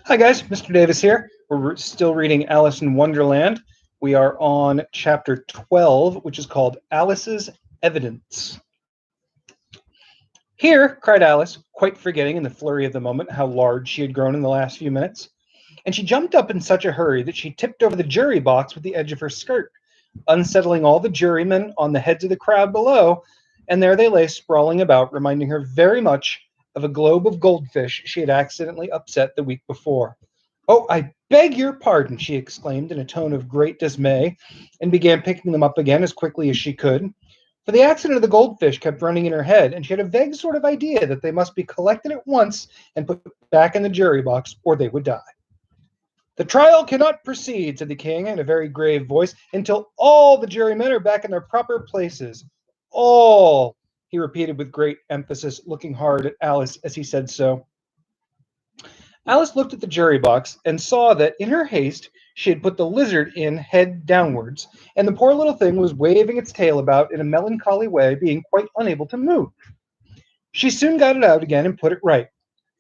Hi guys, Mr. Davis here. We're still reading Alice in Wonderland. We are on chapter 12, which is called Alice's Evidence. Here, cried Alice, quite forgetting in the flurry of the moment how large she had grown in the last few minutes. And she jumped up in such a hurry that she tipped over the jury box with the edge of her skirt, unsettling all the jurymen on the heads of the crowd below, and there they lay sprawling about, reminding her very much of a globe of goldfish she had accidentally upset the week before. "Oh, I beg your pardon," she exclaimed in a tone of great dismay, and began picking them up again as quickly as she could. For the accident of the goldfish kept running in her head, and she had a vague sort of idea that they must be collected at once and put back in the jury box, or they would die. "The trial cannot proceed," said the king in a very grave voice, "until all the jurymen are back in their proper places. All," he repeated with great emphasis, looking hard at Alice as he said so. Alice looked at the jury box and saw that in her haste she had put the lizard in head downwards, and the poor little thing was waving its tail about in a melancholy way, being quite unable to move. She soon got it out again and put it right.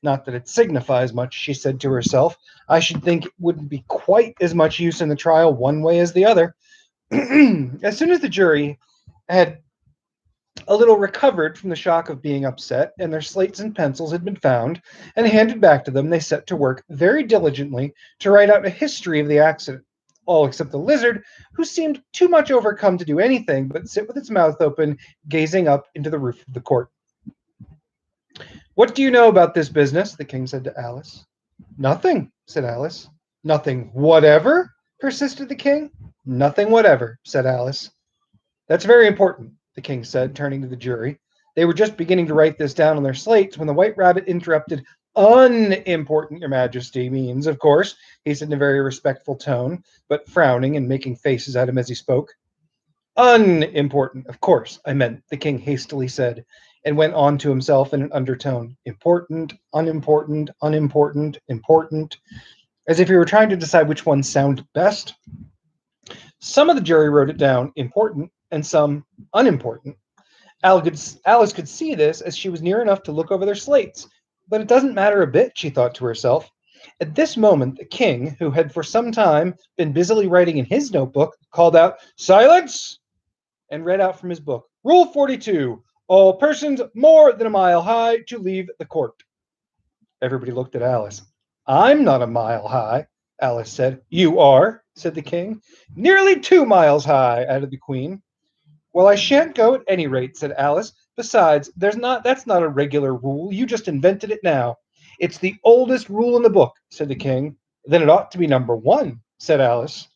"Not that it signifies much," she said to herself. "I should think it wouldn't be quite as much use in the trial one way as the other." As soon as the jury had a little recovered from the shock of being upset, and their slates and pencils had been found and handed back to them, they set to work very diligently to write out a history of the accident, all except the lizard, who seemed too much overcome to do anything but sit with its mouth open, gazing up into the roof of the court. "What do you know about this business?" the king said to Alice. "Nothing," said Alice. "Nothing whatever?" persisted the king. "Nothing whatever," said Alice. "That's very important," the king said, turning to the jury. They were just beginning to write this down on their slates when the White Rabbit interrupted. "Unimportant, Your Majesty, means, of course," he said in a very respectful tone, but frowning and making faces at him as he spoke. "Unimportant, of course, I meant," the king hastily said, and went on to himself in an undertone. "Important, unimportant, unimportant, important," as if he were trying to decide which one sounded best. Some of the jury wrote it down important, and some unimportant. Alice could see this as she was near enough to look over their slates, but it doesn't matter a bit, she thought to herself. At this moment, the king, who had for some time been busily writing in his notebook, called out, "Silence!" and read out from his book, "Rule 42, all persons more than a mile high to leave the court." Everybody looked at Alice. "I'm not a mile high," Alice said. "You are," said the king. "Nearly 2 miles high," added the queen. "Well, I shan't go at any rate," said Alice. "Besides, that's not a regular rule. You just invented it now." "It's the oldest rule in the book," said the king. "Then it ought to be number 1," said Alice.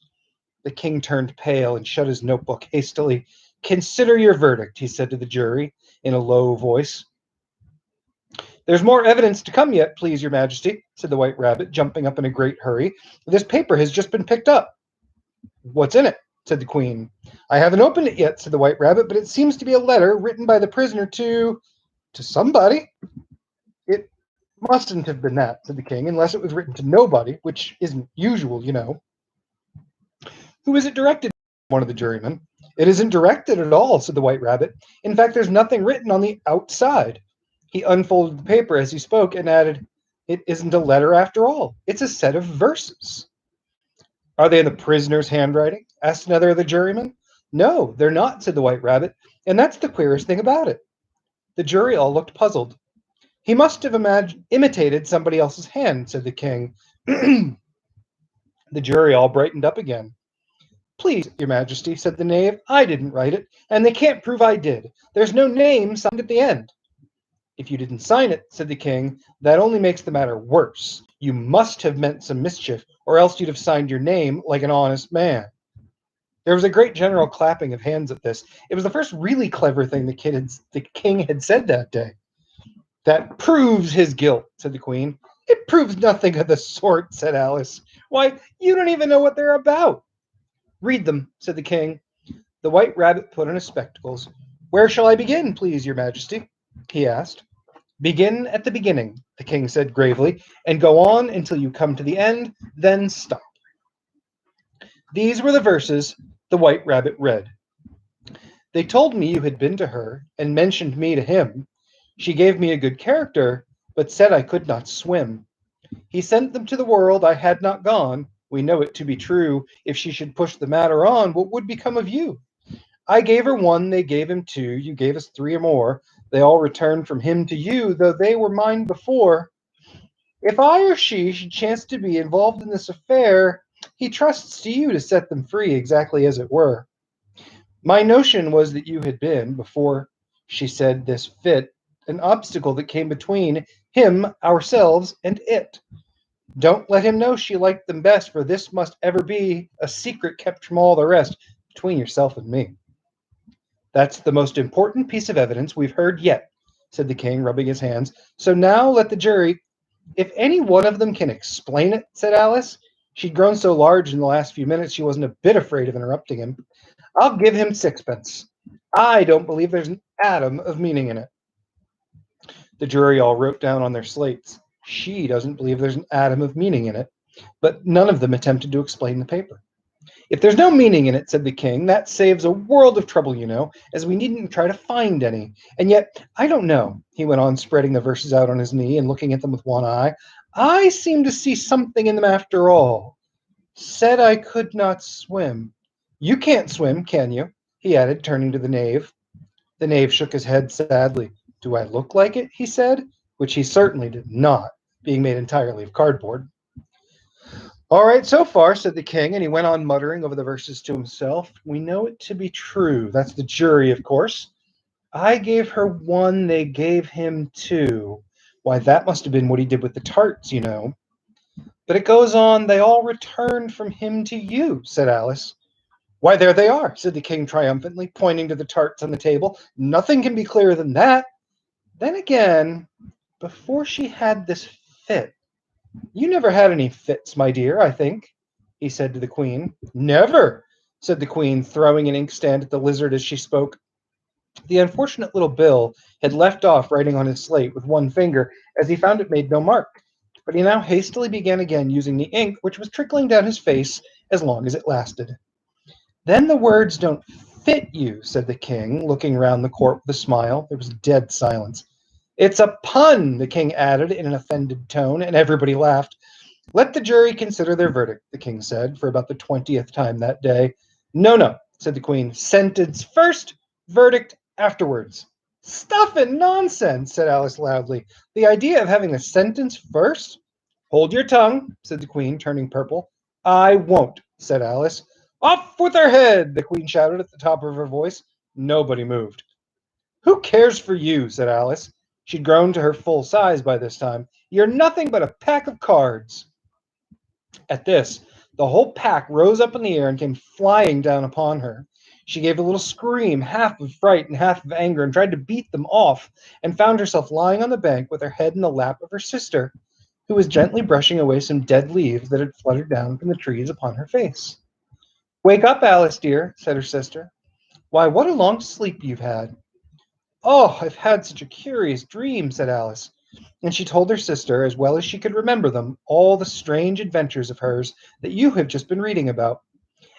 The king turned pale and shut his notebook hastily. "Consider your verdict," he said to the jury in a low voice. "There's more evidence to come yet, please, Your Majesty," said the White Rabbit, jumping up in a great hurry. "This paper has just been picked up." "What's in it?" said the queen. "I haven't opened it yet," said the White Rabbit, "but it seems to be a letter written by the prisoner to somebody." "It mustn't have been that," said the king, "unless it was written to nobody, which isn't usual, you know." "Who is it directed to?" one of the jurymen. "It isn't directed at all," said the White Rabbit. "In fact, there's nothing written on the outside." He unfolded the paper as he spoke and added, "It isn't a letter after all. It's a set of verses." "Are they in the prisoner's handwriting?" asked another of the jurymen. "No, they're not," said the White Rabbit, "and that's the queerest thing about it." The jury all looked puzzled. "He must have imitated somebody else's hand," said the king. The jury all brightened up again. "Please, Your Majesty," said the knave, "I didn't write it, and they can't prove I did. There's no name signed at the end." "If you didn't sign it," said the king, "that only makes the matter worse. You must have meant some mischief, or else you'd have signed your name like an honest man." There was a great general clapping of hands at this. It was the first really clever thing the king had said that day. "That proves his guilt," said the queen. "It proves nothing of the sort," said Alice. "Why, you don't even know what they're about." "Read them," said the king. The White Rabbit put on his spectacles. "Where shall I begin, please, Your Majesty?" he asked. "Begin at the beginning," the king said gravely, "and go on until you come to the end, then stop." These were the verses the White Rabbit read. "They told me you had been to her, and mentioned me to him. She gave me a good character, but said I could not swim. He sent them to the world I had not gone. We know it to be true. If she should push the matter on, what would become of you? I gave her one, they gave him two. You gave us three or more. They all returned from him to you, though they were mine before. If I or she should chance to be involved in this affair, he trusts to you to set them free exactly as it were. My notion was that you had been, before she said this fit, an obstacle that came between him, ourselves, and it. Don't let him know she liked them best, for this must ever be a secret kept from all the rest between yourself and me. That's the most important piece of evidence we've heard yet, said the king, rubbing his hands. So now let the jury. If any one of them can explain it, said Alice. She'd grown so large in the last few minutes she wasn't a bit afraid of interrupting him. I'll give him sixpence. I don't believe there's an atom of meaning in it. The jury all wrote down on their slates. She doesn't believe there's an atom of meaning in it, but none of them attempted to explain the paper. If there's no meaning in it, said the king, that saves a world of trouble, you know, as we needn't try to find any. And yet, I don't know, he went on, spreading the verses out on his knee and looking at them with one eye. I seem to see something in them after all. Said I could not swim. You can't swim, can you? He added, turning to the knave. The knave shook his head sadly. Do I look like it? He said, which he certainly did not, being made entirely of cardboard. All right, so far, said the king, and he went on muttering over the verses to himself. We know it to be true. That's the jury, of course. I gave her one, they gave him two. Why, that must have been what he did with the tarts, you know. But it goes on, they all returned from him to you, said Alice. Why, there they are, said the king triumphantly, pointing to the tarts on the table. Nothing can be clearer than that. Then again, before she had this fit, you never had any fits, my dear, I think, he said to the queen. Never, said the queen, throwing an inkstand at the lizard as she spoke. The unfortunate little Bill had left off writing on his slate with one finger, as he found it made no mark. But he now hastily began again using the ink, which was trickling down his face as long as it lasted. Then the words don't fit you, said the king, looking round the court with a smile. There was dead silence. It's a pun, the king added in an offended tone, and everybody laughed. Let the jury consider their verdict, the king said, for about the 20th time that day. No, no, said the queen. Sentence first, verdict afterwards. Stuff and nonsense, said Alice loudly. The idea of having a sentence first? Hold your tongue, said the queen, turning purple. I won't, said Alice. Off with her head, the queen shouted at the top of her voice. Nobody moved. Who cares for you, said Alice. She'd grown to her full size by this time. You're nothing but a pack of cards. At this, the whole pack rose up in the air and came flying down upon her. She gave a little scream, half of fright and half of anger, and tried to beat them off, and found herself lying on the bank with her head in the lap of her sister, who was gently brushing away some dead leaves that had fluttered down from the trees upon her face. Wake up, Alice, dear, said her sister. Why, what a long sleep you've had. Oh, I've had such a curious dream, said Alice. And she told her sister, as well as she could remember them, all the strange adventures of hers that you have just been reading about.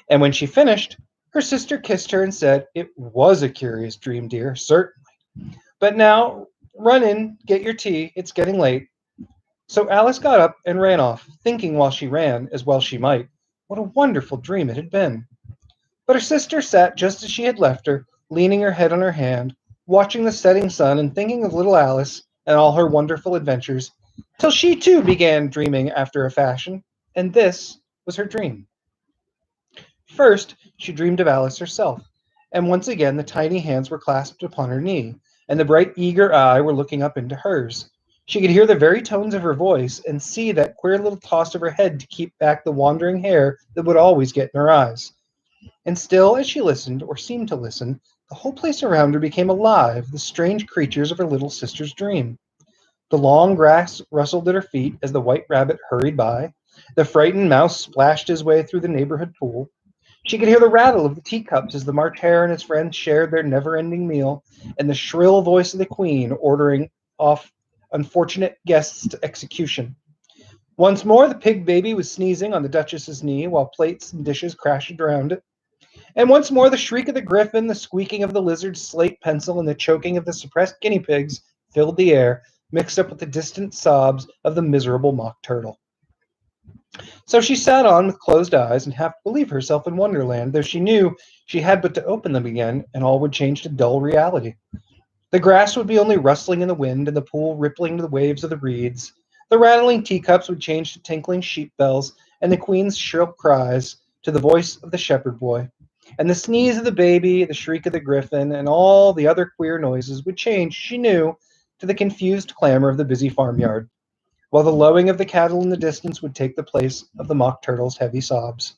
And when she finished, her sister kissed her and said, It was a curious dream, dear, certainly. But now, run in, get your tea, it's getting late. So Alice got up and ran off, thinking while she ran, as well she might, what a wonderful dream it had been. But her sister sat just as she had left her, leaning her head on her hand, watching the setting sun and thinking of little Alice and all her wonderful adventures, till she too began dreaming after a fashion, and this was her dream. First, she dreamed of Alice herself, and once again the tiny hands were clasped upon her knee, and the bright eager eye were looking up into hers. She could hear the very tones of her voice and see that queer little toss of her head to keep back the wandering hair that would always get in her eyes. And still, as she listened, or seemed to listen, the whole place around her became alive with the strange creatures of her little sister's dream. The long grass rustled at her feet as the white rabbit hurried by. The frightened mouse splashed his way through the neighborhood pool. She could hear the rattle of the teacups as the March Hare and his friends shared their never-ending meal, and the shrill voice of the queen ordering off unfortunate guests to execution. Once more, the pig baby was sneezing on the Duchess's knee while plates and dishes crashed around it. And once more, the shriek of the griffin, the squeaking of the lizard's slate pencil, and the choking of the suppressed guinea pigs filled the air, mixed up with the distant sobs of the miserable mock turtle. So she sat on with closed eyes and half believed herself in Wonderland, though she knew she had but to open them again, and all would change to dull reality. The grass would be only rustling in the wind, and the pool rippling to the waves of the reeds. The rattling teacups would change to tinkling sheep bells, and the queen's shrill cries to the voice of the shepherd boy. And the sneeze of the baby, the shriek of the griffin, and all the other queer noises would change, she knew, to the confused clamor of the busy farmyard, while the lowing of the cattle in the distance would take the place of the mock turtle's heavy sobs.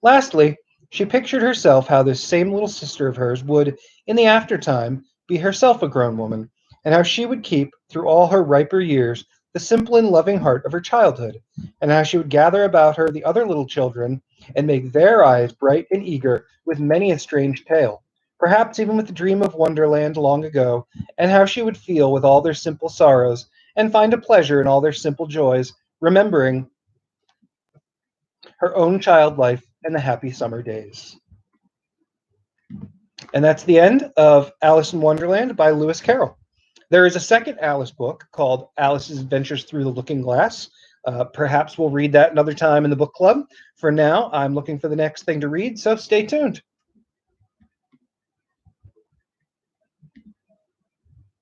Lastly, she pictured herself how this same little sister of hers would, in the aftertime, be herself a grown woman, and how she would keep, through all her riper years, the simple and loving heart of her childhood, and how she would gather about her the other little children and make their eyes bright and eager with many a strange tale, perhaps even with the dream of Wonderland long ago, and how she would feel with all their simple sorrows and find a pleasure in all their simple joys, remembering her own child life and the happy summer days. And that's the end of Alice in Wonderland by Lewis Carroll. There is a second Alice book called Alice's Adventures Through the Looking Glass. Perhaps we'll read that another time in the book club. For now, I'm looking for the next thing to read, so stay tuned.